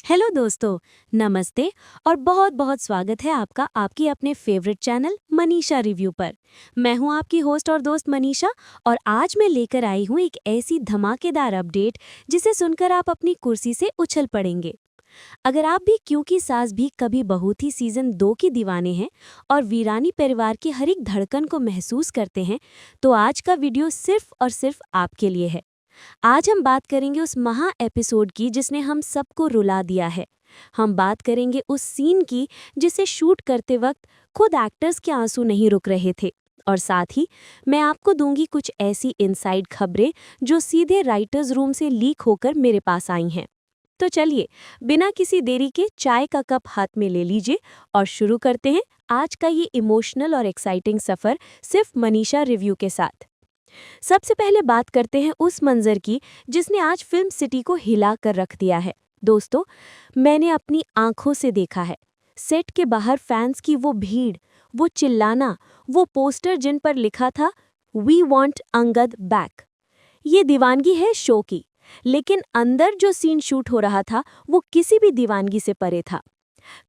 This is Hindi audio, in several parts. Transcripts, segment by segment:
हेलो दोस्तों, नमस्ते और बहुत बहुत स्वागत है आपका आपकी अपने फेवरेट चैनल मनीषा रिव्यू पर। मैं हूं आपकी होस्ट और दोस्त मनीषा और आज मैं लेकर आई हूं एक ऐसी धमाकेदार अपडेट जिसे सुनकर आप अपनी कुर्सी से उछल पड़ेंगे। अगर आप भी क्यों की सास भी कभी बहू थी सीजन 2 की दीवाने हैं और वीरानी परिवार की हर एक धड़कन को महसूस करते हैं, तो आज का वीडियो सिर्फ और सिर्फ आपके लिए है। आज हम बात करेंगे उस महा एपिसोड की जिसने हम सबको रुला दिया है। हम बात करेंगे उस सीन की जिसे शूट करते वक्त खुद एक्टर्स के आंसू नहीं रुक रहे थे। और साथ ही मैं आपको दूंगी कुछ ऐसी इनसाइड खबरें जो सीधे राइटर्स रूम से लीक होकर मेरे पास आई हैं। तो चलिए, बिना किसी देरी के चाय का कप हाथ में ले लीजिए और शुरू करते हैं आज का ये इमोशनल और एक्साइटिंग सफ़र सिर्फ मनीषा रिव्यू के साथ। सबसे पहले बात करते हैं उस मंजर की जिसने आज फिल्म सिटी को हिला कर रख दिया है। दोस्तों, मैंने अपनी आंखों से देखा है सेट के बाहर फैंस की वो भीड़, वो चिल्लाना, वो पोस्टर जिन पर लिखा था वी वॉन्ट अंगद बैक। ये दीवानगी है शो की, लेकिन अंदर जो सीन शूट हो रहा था वो किसी भी दीवानगी से परे था।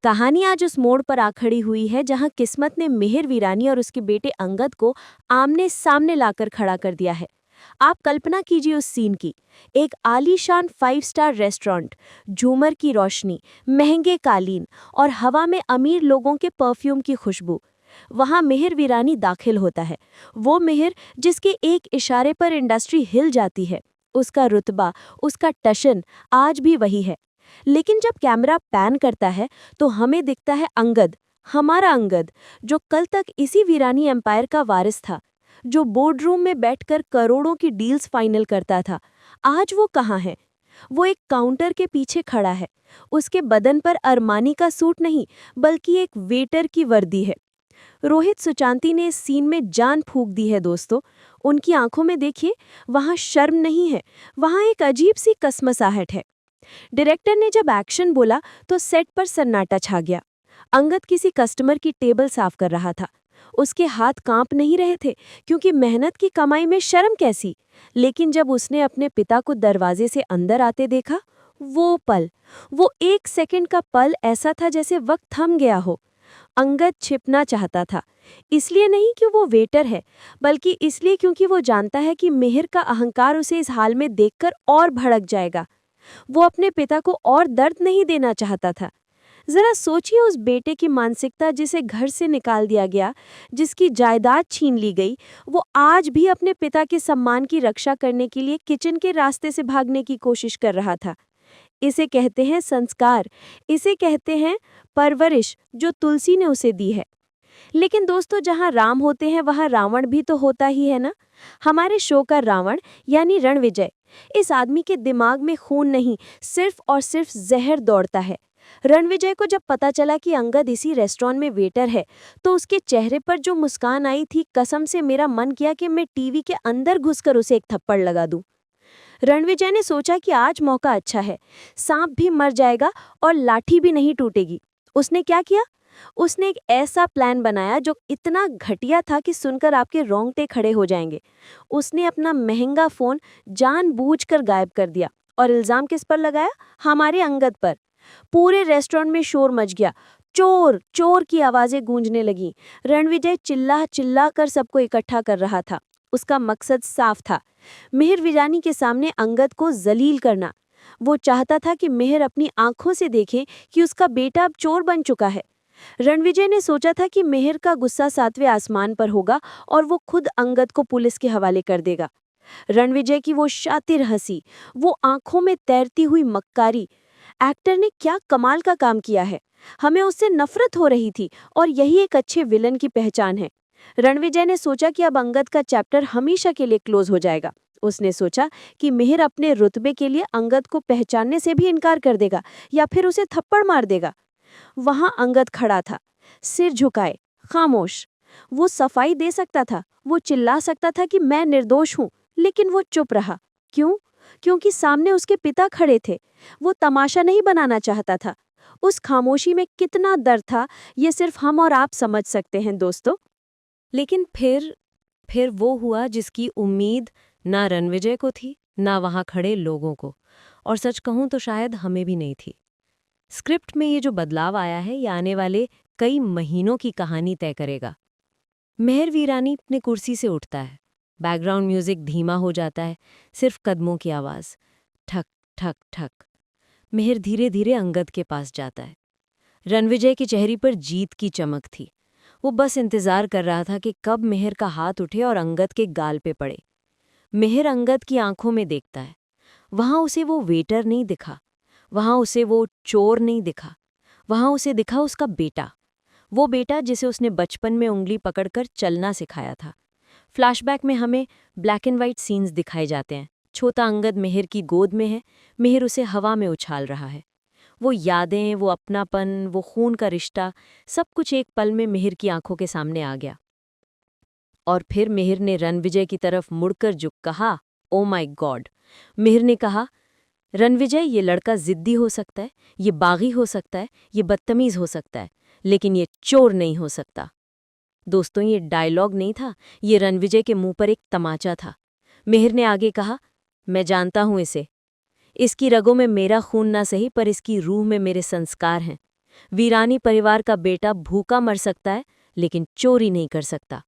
कहानी आज उस मोड़ पर आ खड़ी हुई है जहां किस्मत ने मिहिर वीरानी और उसके बेटे अंगद को आमने सामने लाकर खड़ा कर दिया है। आप कल्पना कीजिए उस सीन की। एक आलीशान 5 स्टार रेस्टोरेंट, झूमर की रोशनी, महंगे कालीन और हवा में अमीर लोगों के परफ्यूम की खुशबू। वहां मिहिर वीरानी दाखिल होता है, वो मिहिर जिसके एक इशारे पर इंडस्ट्री हिल जाती है। उसका रुतबा, उसका टशन आज भी वही है। लेकिन जब कैमरा पैन करता है तो हमें दिखता है अंगद, हमारा अंगद, जो कल तक इसी वीरानी एम्पायर का वारिस था, जो बोर्डरूम में बैठकर करोड़ों की डील्स फाइनल करता था। आज वो कहाँ है? वो एक काउंटर के पीछे खड़ा है। उसके बदन पर अरमानी का सूट नहीं, बल्कि एक वेटर की वर्दी है। रोहित सुचांती ने इस सीन में जान फूंक दी है दोस्तों। उनकी आंखों में देखिए, वहाँ शर्म नहीं है, वहाँ एक अजीब सी कसमसाहट है। डायरेक्टर ने जब एक्शन बोला तो सेट पर सन्नाटा छा गया। अंगद किसी कस्टमर की टेबल साफ कर रहा था। उसके हाथ कांप नहीं रहे थे, क्योंकि मेहनत की कमाई में शर्म कैसी। लेकिन जब उसने अपने पिता को दरवाजे से अंदर आते देखा, वो पल, वो 1 सेकंड का पल ऐसा था जैसे वक्त थम गया हो। अंगद छिपना चाहता था, इसलिए नहीं कि वो वेटर है, बल्कि इसलिए क्योंकि वो जानता है कि मिहिर का अहंकार उसे इस हाल में देखकर और भड़क जाएगा। वो अपने पिता को और दर्द नहीं देना चाहता था। जरा सोचिए उस बेटे की मानसिकता जिसे घर से निकाल दिया गया, जिसकी जायदाद छीन ली गई, वो आज भी अपने पिता के सम्मान की रक्षा करने के लिए किचन के रास्ते से भागने की कोशिश कर रहा था। इसे कहते हैं संस्कार, इसे कहते हैं परवरिश जो तुलसी ने उसे दी है। लेकिन दोस्तों, जहाँ राम होते हैं वहाँ रावण भी तो होता ही है ना। हमारे शो का रावण यानी रणविजय, इस आदमी के दिमाग में खून नहीं, सिर्फ और सिर्फ जहर दौड़ता है। रणविजय को जब पता चला कि अंगद इसी रेस्टोरेंट में वेटर है, तो उसके चेहरे पर जो मुस्कान आई थी, कसम से मेरा मन किया कि मैं टीवी के अंदर घुसकर उसे एक थप्पड़ लगा दूं। रणविजय ने सोचा कि आज मौका अच्छा है, सांप भी मर जाएगा और लाठी भी नहीं टूटेगी। उसने क्या किया? उसने एक ऐसा प्लान बनाया जो इतना घटिया था कि सुनकर आपके रोंगटे खड़े हो जाएंगे। उसने अपना महंगा फोन जानबूझकर गायब कर दिया और इल्जाम किस पर लगाया? हमारे अंगद पर। पूरे रेस्टोरेंट में शोर मच गया। चोर चोर की आवाजें गूंजने लगीं। रणविजय चिल्ला चिल्ला कर सबको इकट्ठा कर रहा था। उसका मकसद साफ था, मिहिर वीरानी के सामने अंगद को जलील करना। वो चाहता था कि मिहिर अपनी आंखों से देखे कि उसका बेटा अब चोर बन चुका है। रणविजय ने सोचा था कि मिहिर का गुस्सा 7वें आसमान पर होगा और वो खुद अंगद को पुलिस के हवाले कर देगा। रणविजय की वो शातिर हंसी, वो आंखों में तैरती हुई मक्कारी। एक्टर ने क्या कमाल का काम किया है। हमें उससे नफरत हो रही थी और यही एक अच्छे विलन की पहचान है। रणविजय ने सोचा कि अब अंगद का चैप्टर हमेशा के लिए क्लोज हो जाएगा। उसने सोचा कि मिहिर अपने रुतबे के लिए अंगद को पहचानने से भी इनकार कर देगा या फिर उसे थप्पड़ मार देगा। वहां अंगद खड़ा था, सिर झुकाए, खामोश। वो सफाई दे सकता था, वो चिल्ला सकता था कि मैं निर्दोष हूं, लेकिन वो चुप रहा। क्यों? क्योंकि सामने उसके पिता खड़े थे। वो तमाशा नहीं बनाना चाहता था। उस खामोशी में कितना दर्द था, ये सिर्फ हम और आप समझ सकते हैं दोस्तों। लेकिन फिर वो हुआ जिसकी उम्मीद ना रणविजय को थी, ना वहां खड़े लोगों को, और सच कहूं तो शायद हमें भी नहीं थी। स्क्रिप्ट में ये जो बदलाव आया है ये आने वाले कई महीनों की कहानी तय करेगा। मेहर वीरानी अपने कुर्सी से उठता है। बैकग्राउंड म्यूजिक धीमा हो जाता है, सिर्फ कदमों की आवाज, ठक ठक ठक। मेहर धीरे धीरे अंगद के पास जाता है। रणविजय के चेहरे पर जीत की चमक थी। वो बस इंतजार कर रहा था कि कब मेहर का हाथ उठे और अंगद के गाल पे पड़े। मेहर अंगद की आंखों में देखता है। वहां उसे वो वेटर नहीं दिखा, वहां उसे वो चोर नहीं दिखा, वहां उसे दिखा उसका बेटा। वो बेटा जिसे उसने बचपन में उंगली पकड़कर चलना सिखाया था। फ्लैशबैक में हमें ब्लैक एंड वाइट सीन्स दिखाए जाते हैं। छोटा अंगद मेहर की गोद में है, मेहर उसे हवा में उछाल रहा है। वो यादें, वो अपनापन, वो खून का रिश्ता, सब कुछ एक पल में मेहर की आंखों के सामने आ गया। और फिर मेहर ने रणविजय की तरफ मुड़कर झुक कहा, ओ माय गॉड। मेहर ने कहा, रणविजय, ये लड़का जिद्दी हो सकता है, ये बागी हो सकता है, ये बदतमीज हो सकता है, लेकिन ये चोर नहीं हो सकता। दोस्तों, ये डायलॉग नहीं था, ये रणविजय के मुंह पर एक तमाचा था। मेहर ने आगे कहा, मैं जानता हूं इसे। इसकी रगों में मेरा खून ना सही, पर इसकी रूह में मेरे संस्कार हैं। वीरानी परिवार का बेटा भूखा मर सकता है, लेकिन चोरी नहीं कर सकता।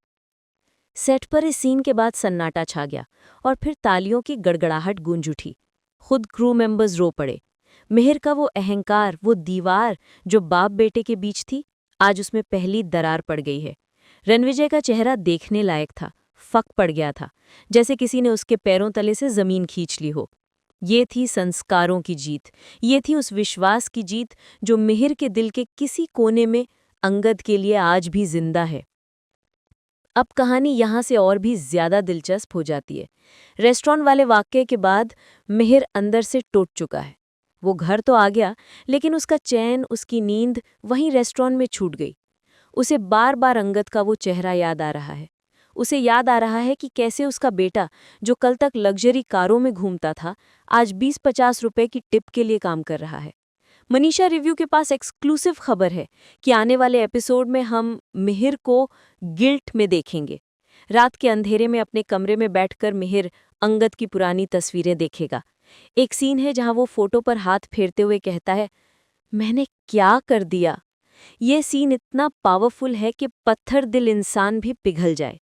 सेट पर इस सीन के बाद सन्नाटा छा गया और फिर तालियों की गड़गड़ाहट गूंज उठी। खुद क्रू मेंबर्स रो पड़े। मेहर का वो अहंकार, वो दीवार जो बाप बेटे के बीच थी, आज उसमें पहली दरार पड़ गई है। रणविजय का चेहरा देखने लायक था, फक पड़ गया था, जैसे किसी ने उसके पैरों तले से जमीन खींच ली हो। ये थी संस्कारों की जीत, ये थी उस विश्वास की जीत जो मेहर के दिल के किसी कोने में अंगद के लिए आज भी जिंदा है। अब कहानी यहाँ से और भी ज्यादा दिलचस्प हो जाती है। रेस्टोरेंट वाले वाकये के बाद मेहर अंदर से टूट चुका है। वो घर तो आ गया, लेकिन उसका चैन, उसकी नींद वहीं रेस्टोरेंट में छूट गई। उसे बार बार अंगद का वो चेहरा याद आ रहा है। उसे याद आ रहा है कि कैसे उसका बेटा, जो कल तक लग्जरी कारों में घूमता था, आज 20-50 रुपए की टिप के लिए काम कर रहा है। मनीषा रिव्यू के पास एक्सक्लूसिव खबर है कि आने वाले एपिसोड में हम मेहर को गिल्ट में देखेंगे। रात के अंधेरे में अपने कमरे में बैठकर मेहर अंगद की पुरानी तस्वीरें देखेगा। एक सीन है जहां वो फोटो पर हाथ फेरते हुए कहता है, मैंने क्या कर दिया। ये सीन इतना पावरफुल है कि पत्थर दिल इंसान भी पिघल जाए।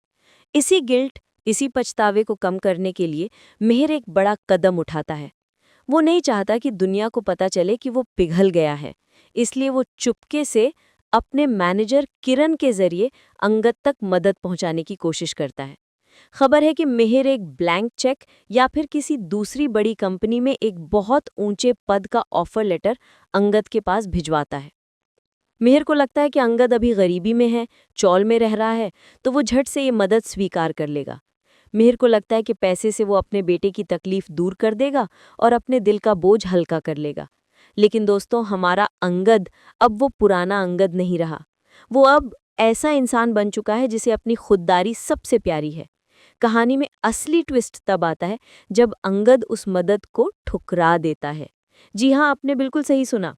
इसी गिल्ट, इसी पछतावे को कम करने के लिए मेहर एक बड़ा कदम उठाता है। वो नहीं चाहता कि दुनिया को पता चले कि वो पिघल गया है, इसलिए वो चुपके से अपने मैनेजर किरण के जरिए अंगद तक मदद पहुंचाने की कोशिश करता है। खबर है कि मेहर एक ब्लैंक चेक या फिर किसी दूसरी बड़ी कंपनी में एक बहुत ऊंचे पद का ऑफर लेटर अंगद के पास भिजवाता है। मेहर को लगता है कि अंगद अभी गरीबी में है, चौल में रह रहा है, तो वो झट से ये मदद स्वीकार कर लेगा। मेहर को लगता है कि पैसे से वो अपने बेटे की तकलीफ दूर कर देगा और अपने दिल का बोझ हल्का कर लेगा। लेकिन दोस्तों, हमारा अंगद अब वो पुराना अंगद नहीं रहा। वो अब ऐसा इंसान बन चुका है जिसे अपनी खुददारी सबसे प्यारी है। कहानी में असली ट्विस्ट तब आता है जब अंगद उस मदद को ठुकरा देता है। जी हाँ, आपने बिल्कुल सही सुना।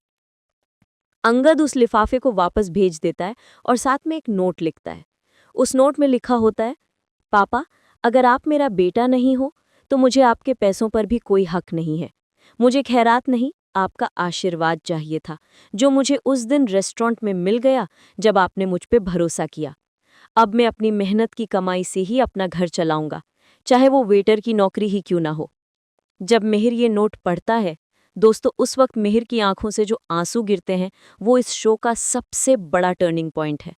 अंगद उस लिफाफे को वापस भेज देता है और साथ में एक नोट लिखता है। उस नोट में लिखा होता है, पापा, अगर आप मेरा बेटा नहीं हो तो मुझे आपके पैसों पर भी कोई हक नहीं है। मुझे खैरात नहीं, आपका आशीर्वाद चाहिए था, जो मुझे उस दिन रेस्टोरेंट में मिल गया जब आपने मुझ पे भरोसा किया। अब मैं अपनी मेहनत की कमाई से ही अपना घर चलाऊंगा, चाहे वो वेटर की नौकरी ही क्यों ना हो। जब मेहर ये नोट पढ़ता है, दोस्तों, उस वक्त मेहर की आंखों से जो आंसू गिरते हैं वो इस शो का सबसे बड़ा टर्निंग पॉइंट है।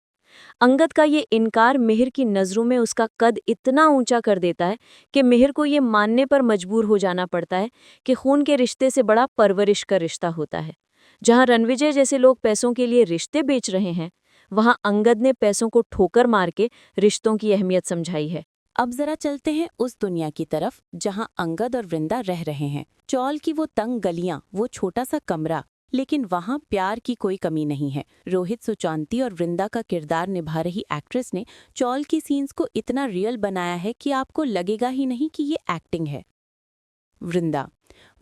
अंगद का ये इनकार मेहर की नज़रों में उसका कद इतना ऊंचा कर देता है कि मेहर को ये मानने पर मजबूर हो जाना पड़ता है कि खून के रिश्ते से बड़ा परवरिश का रिश्ता होता है। जहां रणविजय जैसे लोग पैसों के लिए रिश्ते बेच रहे हैं, वहां अंगद ने पैसों को ठोकर मार के रिश्तों की अहमियत समझाई है। अब जरा चलते हैं उस दुनिया की तरफ जहां अंगद और वृंदा रह रहे हैं। चौल की वो तंग गलियां, वो छोटा सा कमरा, लेकिन वहां प्यार की कोई कमी नहीं है। रोहित सुचांती और वृंदा का किरदार निभा रही एक्ट्रेस ने चौल की सीन्स को इतना रियल बनाया है कि आपको लगेगा ही नहीं कि ये एक्टिंग है। वृंदा,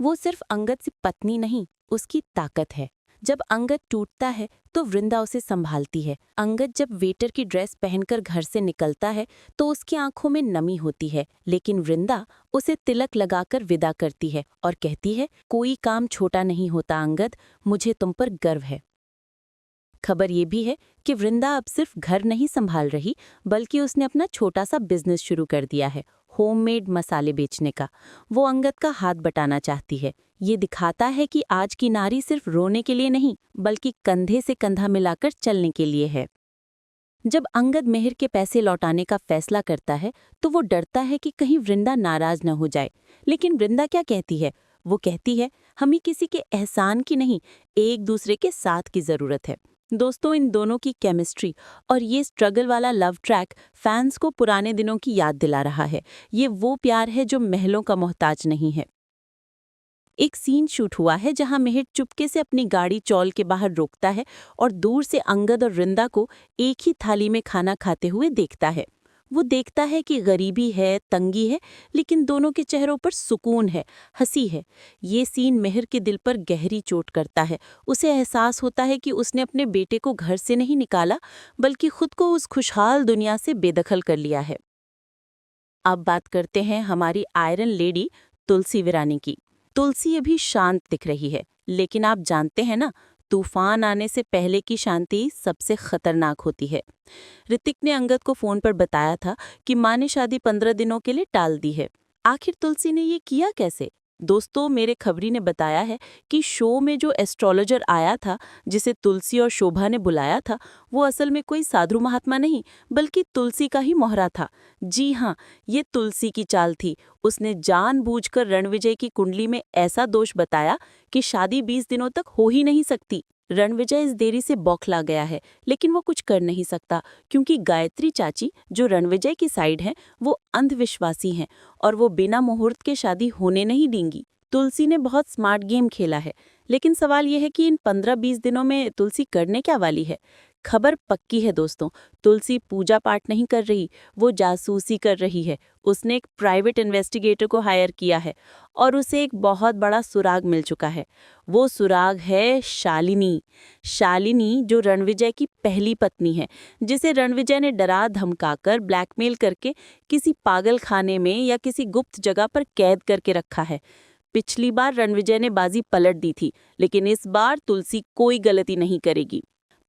वो सिर्फ अंगद से पत्नी नहीं, उसकी ताकत है। जब अंगद टूटता है तो वृंदा उसे संभालती है। अंगद जब वेटर की ड्रेस पहनकर घर से निकलता है तो उसकी आंखों में नमी होती है, लेकिन वृंदा उसे तिलक लगाकर विदा करती है और कहती है, कोई काम छोटा नहीं होता अंगद, मुझे तुम पर गर्व है। खबर ये भी है कि वृंदा अब सिर्फ घर नहीं संभाल रही, बल्कि उसने अपना छोटा सा बिजनेस शुरू कर दिया है, होममेड मसाले बेचने का। वो अंगद का हाथ बटाना चाहती है। ये दिखाता है कि आज की नारी सिर्फ रोने के लिए नहीं, बल्कि कंधे से कंधा मिलाकर चलने के लिए है। जब अंगद मेहर के पैसे लौटाने का फैसला करता है तो वो डरता है कि कहीं वृंदा नाराज न हो जाए। लेकिन वृंदा क्या कहती है? वो कहती है, हमें किसी के एहसान की नहीं, एक दूसरे के साथ की जरूरत है। दोस्तों, इन दोनों की केमिस्ट्री और ये स्ट्रगल वाला लव ट्रैक फैंस को पुराने दिनों की याद दिला रहा है। ये वो प्यार है जो महलों का मोहताज नहीं है। एक सीन शूट हुआ है जहां मेहर चुपके से अपनी गाड़ी चौल के बाहर रोकता है और दूर से अंगद और वृंदा को एक ही थाली में खाना खाते हुए देखता है। वो देखता है कि गरीबी है, तंगी है, लेकिन दोनों के चेहरों पर सुकून है, हंसी है। ये सीन मेहर के दिल पर गहरी चोट करता है। उसे एहसास होता है कि उसने अपने बेटे को घर से नहीं निकाला, बल्कि खुद को उस खुशहाल दुनिया से बेदखल कर लिया है। अब बात करते हैं हमारी आयरन लेडी तुलसी विरानी की। तुलसी अभी शांत दिख रही है, लेकिन आप जानते हैं ना, तूफान आने से पहले की शांति सबसे खतरनाक होती है। ऋतिक ने अंगद को फोन पर बताया था कि माँ ने शादी 15 दिनों के लिए टाल दी है। आखिर तुलसी ने ये किया कैसे? दोस्तों, मेरे खबरी ने बताया है कि शो में जो एस्ट्रोलॉजर आया था, जिसे तुलसी और शोभा ने बुलाया था, वो असल में कोई साधु महात्मा नहीं, बल्कि तुलसी का ही मोहरा था। जी हाँ, ये तुलसी की चाल थी। उसने जानबूझकर रणविजय की कुंडली में ऐसा दोष बताया कि शादी 20 दिनों तक हो ही नहीं सकती। रणविजय इस देरी से बौखला गया है, लेकिन वो कुछ कर नहीं सकता, क्योंकि गायत्री चाची, जो रणविजय की साइड हैं, वो अंधविश्वासी हैं और वो बिना मुहूर्त के शादी होने नहीं देंगी। तुलसी ने बहुत स्मार्ट गेम खेला है, लेकिन सवाल यह है कि इन 15-20 दिनों में तुलसी करने क्या वाली है? खबर पक्की है दोस्तों, तुलसी पूजा पाठ नहीं कर रही, वो जासूसी कर रही है। उसने एक प्राइवेट इन्वेस्टिगेटर को हायर किया है और उसे एक बहुत बड़ा सुराग मिल चुका है। वो सुराग है शालिनी। शालिनी, जो रणविजय की पहली पत्नी है, जिसे रणविजय ने डरा धमकाकर ब्लैकमेल करके किसी पागल खाने में या किसी गुप्त जगह पर कैद करके रखा है। पिछली बार रणविजय ने बाजी पलट दी थी, लेकिन इस बार तुलसी कोई गलती नहीं करेगी।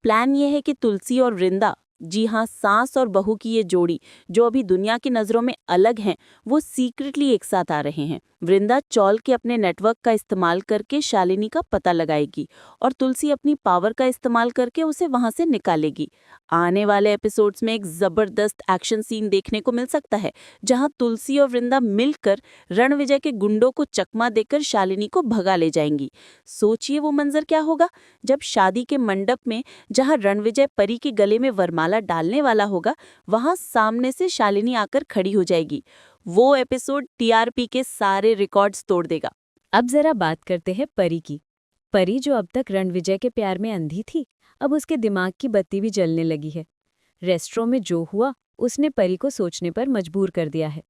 प्लान ये है कि तुलसी और वृंदा, जी हाँ, सास और बहू की ये जोड़ी, जो अभी दुनिया की नज़रों में अलग हैं, वो सीक्रेटली एक साथ आ रहे हैं। वृंदा चौल के अपने नेटवर्क का इस्तेमाल करके शालिनी का पता लगाएगी और तुलसी अपनी पावर का इस्तेमाल करके उसे वहां से निकालेगी। आने वाले एपिसोड्स में एक जबरदस्त एक्शन सीन देखने को मिल सकता है, जहां तुलसी और वृंदा मिलकर रणविजय के गुंडों को चकमा देकर शालिनी को भगा ले जाएंगी। सोचिए वो मंजर क्या होगा जब शादी के मंडप में, जहां रणविजय परी के गले में वरमाला डालने वाला होगा, वहां सामने से शालिनी आकर खड़ी हो जाएगी। वो एपिसोड टीआरपी के सारे रिकॉर्ड्स तोड़ देगा। अब जरा बात करते हैं परी की। परी, जो अब तक रणविजय के प्यार में अंधी थी, अब उसके दिमाग की बत्ती भी जलने लगी है। रेस्टोरेंट में जो हुआ, उसने परी को सोचने पर मजबूर कर दिया है।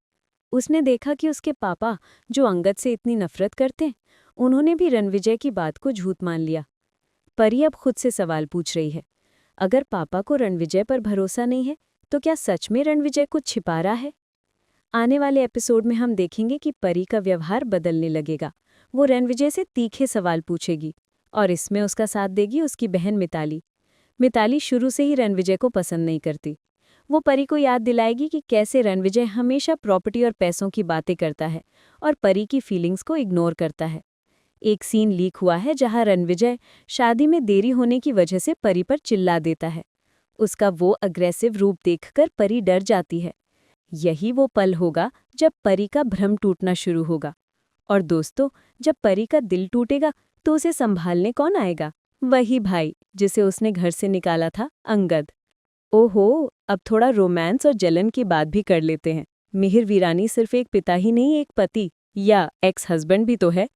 उसने देखा कि उसके पापा, जो अंगद से इतनी नफरत करते, उन्होंने भी रणविजय की बात को झूठ मान लिया। परी अब खुद से सवाल पूछ रही है, अगर पापा को रणविजय पर भरोसा नहीं है, तो क्या सच में रणविजय कुछ छिपा रहा है? आने वाले एपिसोड में हम देखेंगे कि परी का व्यवहार बदलने लगेगा। वो रणविजय से तीखे सवाल पूछेगी और इसमें उसका साथ देगी उसकी बहन मिताली। मिताली शुरू से ही रणविजय को पसंद नहीं करती। वो परी को याद दिलाएगी कि कैसे रणविजय हमेशा प्रॉपर्टी और पैसों की बातें करता है और परी की फीलिंग्स को इग्नोर करता है। एक सीन लीक हुआ है जहां रणविजय शादी में देरी होने की वजह से परी पर चिल्ला देता है। उसका वो अग्रेसिव रूप देखकर परी डर जाती है। यही वो पल होगा जब परी का भ्रम टूटना शुरू होगा। और दोस्तों, जब परी का दिल टूटेगा तो उसे संभालने कौन आएगा? वही भाई जिसे उसने घर से निकाला था, अंगद। ओहो, अब थोड़ा रोमांस और जलन की बात भी कर लेते हैं। मिहिर वीरानी सिर्फ एक पिता ही नहीं, एक पति या एक्स हस्बैंड भी तो है।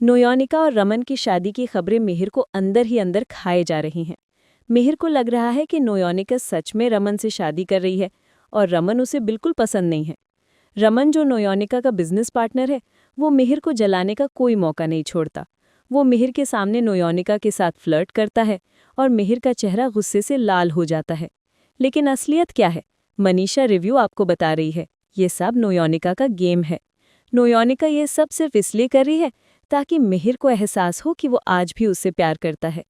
नोयोनिका और रमन की शादी की खबरें मिहिर को अंदर ही अंदर खाए जा रही हैं। मिहिर को लग रहा है कि नोयोनिका सच में रमन से शादी कर रही है और रमन उसे बिल्कुल पसंद नहीं है। रमन, जो नोयोनिका का बिजनेस पार्टनर है, वो मिहिर को जलाने का कोई मौका नहीं छोड़ता। वो मिहिर के सामने नोयोनिका के साथ फ्लर्ट करता है और मिहिर का चेहरा गुस्से से लाल हो जाता है। लेकिन असलियत क्या है? मनीषा रिव्यू आपको बता रही है, ये सब नोयोनिका का गेम है। नोयोनिका ये सब सिर्फ इसलिए कर रही है ताकि मिहिर को एहसास हो कि वो आज भी उससे प्यार करता है।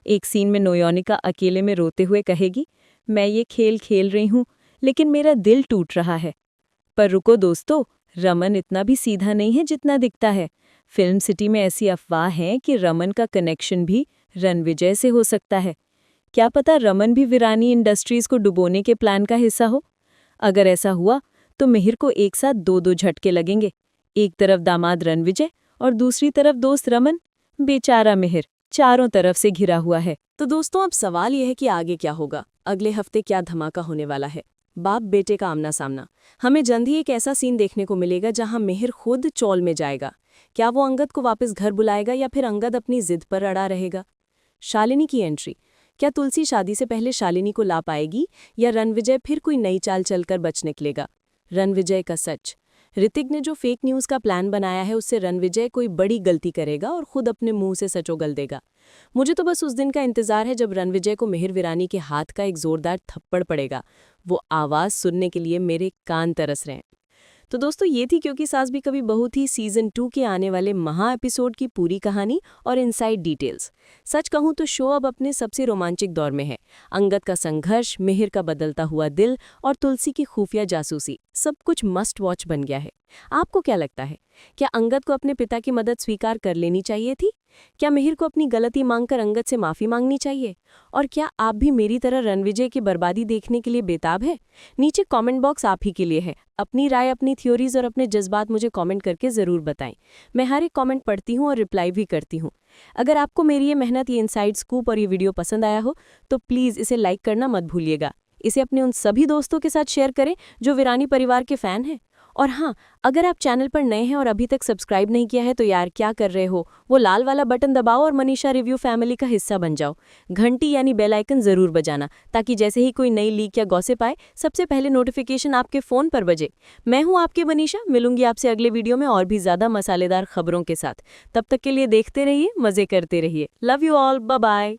एक सीन में नोयोनिका अकेले में रोते हुए कहेगी, मैं ये खेल खेल रही हूँ लेकिन मेरा दिल टूट रहा है। पर रुको दोस्तों, रमन इतना भी सीधा नहीं है जितना दिखता है। फिल्म सिटी में ऐसी अफवाह है कि रमन का कनेक्शन भी रणविजय से हो सकता है। क्या पता रमन भी वीरानी इंडस्ट्रीज को डुबोने के प्लान का हिस्सा हो। अगर ऐसा हुआ तो मिहिर को एक साथ दो झटके लगेंगे। एक तरफ दामाद रणविजय और दूसरी तरफ दोस्त रमन। बेचारा मिहिर चारों तरफ से घिरा हुआ है। तो दोस्तों, अब सवाल यह है कि आगे क्या होगा, अगले हफ्ते क्या धमाका होने वाला है। बाप बेटे का आमना सामना। हमें जल्द ही एक ऐसा सीन देखने को मिलेगा जहां मिहिर खुद चौल में जाएगा। क्या वो अंगद को वापस घर बुलाएगा या फिर अंगद अपनी जिद पर अड़ा रहेगा? शालिनी की एंट्री। क्या तुलसी शादी से पहले शालिनी को ला पाएगी या रणविजय फिर कोई नई चाल चलकर बच निकलेगा? रणविजय का सच। ऋतिक ने जो फेक न्यूज़ का प्लान बनाया है उससे रणविजय कोई बड़ी गलती करेगा और खुद अपने मुंह से सच उगल देगा। मुझे तो बस उस दिन का इंतजार है जब रणविजय को मिहिर वीरानी के हाथ का एक जोरदार थप्पड़ पड़ेगा। वो आवाज़ सुनने के लिए मेरे कान तरस रहे हैं। तो दोस्तों, ये थी क्योंकि सास भी कभी बहू थी सीजन 2 के आने वाले महा एपिसोड की पूरी कहानी और इनसाइड डिटेल्स। सच कहूं तो शो अब अपने सबसे रोमांचक दौर में है। अंगद का संघर्ष, मिहिर का बदलता हुआ दिल और तुलसी की खुफिया जासूसी, सब कुछ मस्ट वॉच बन गया है। आपको क्या लगता है? क्या अंगद को अपने पिता की मदद स्वीकार कर लेनी चाहिए थी? क्या मिहिर को अपनी गलती मांगकर अंगद से माफी मांगनी चाहिए? और क्या आप भी मेरी तरह रणविजय की बर्बादी देखने के लिए बेताब है? नीचे कमेंट बॉक्स आप ही के लिए है। अपनी राय, अपनी थ्योरीज और अपने जज्बात मुझे कमेंट करके ज़रूर बताएं। मैं हर एक कमेंट पढ़ती हूँ और रिप्लाई भी करती हूँ। अगर आपको मेरी ये मेहनत, ये इनसाइड स्कूप और ये वीडियो पसंद आया हो तो प्लीज़ इसे लाइक करना मत भूलिएगा। इसे अपने उन सभी दोस्तों के साथ शेयर करें जो वीरानी परिवार के फ़ैन हैं। और हाँ, अगर आप चैनल पर नए हैं और अभी तक सब्सक्राइब नहीं किया है तो यार क्या कर रहे हो, वो लाल वाला बटन दबाओ और मनीषा रिव्यू फैमिली का हिस्सा बन जाओ। घंटी यानी बेल आइकन ज़रूर बजाना ताकि जैसे ही कोई नई लीक या गॉसिप आए सबसे पहले नोटिफिकेशन आपके फ़ोन पर बजे। मैं हूँ आपकी मनीषा, मिलूंगी आपसे अगले वीडियो में और भी ज़्यादा मसालेदार खबरों के साथ। तब तक के लिए देखते रहिए, मज़े करते रहिए। Love you all, bye bye.